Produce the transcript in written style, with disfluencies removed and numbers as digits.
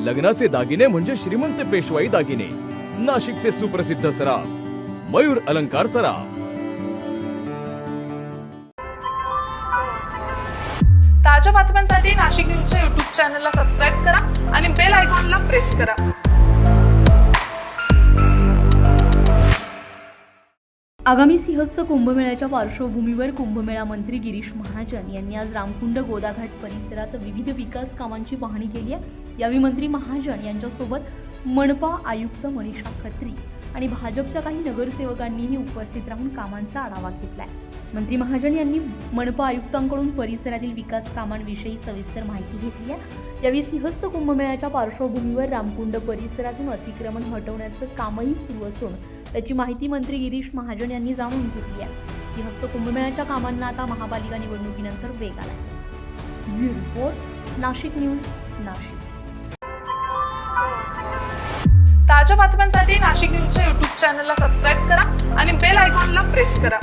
लग्नाचे दागिने म्हणजे श्रीमंत पेशवाई दागिने, नाशिकचे सुप्रसिद्ध सराफ मयूर अलंकार सराफ। ताज्या बातम्यांसाठी नाशिक न्यूजच्या YouTube चॅनलला सबस्क्राईब करा आणि बेल आयकॉनला प्रेस करा। आगामी सिंहस्थ कुंभमेळ्याच्या पार्श्वभूमीवर कुंभमेळा मंत्री गिरीश महाजन यांनी आज रामकुंड गोदाघाट परिसरात विविध विकास कामांची पाहणी केली आहे। यावेळी मंत्री महाजन यांच्यासोबत मनपा आयुक्त मनीषा खत्री आणि भाजपच्या काही नगरसेवकांनीही उपस्थित राहून कामांचा आढावा घेतलाय। मंत्री महाजन यांनी मनपा आयुक्तांकडून परिसरातील विकास कामांविषयी सविस्तर माहिती घेतली आहे। यावेळी सिंहस्थ कुंभमेळ्याच्या पार्श्वभूमीवर रामकुंड परिसरातून अतिक्रमण हटवण्याचं कामही सुरू असून त्याची माहिती मंत्री गिरीश महाजन यांनी जाणून घेतली आहे। सिंहस्थ कुंभमेळ्याच्या कामांना आता महापालिका निवडणुकीनंतर वेग आला आहे। Bureau report, Nashik news, Nashik. ताज्या बातम्यांसाठी नाशिक न्यूजच्या YouTube चॅनलला सबस्क्राईब करा आणि बेल आयकॉनला प्रेस करा।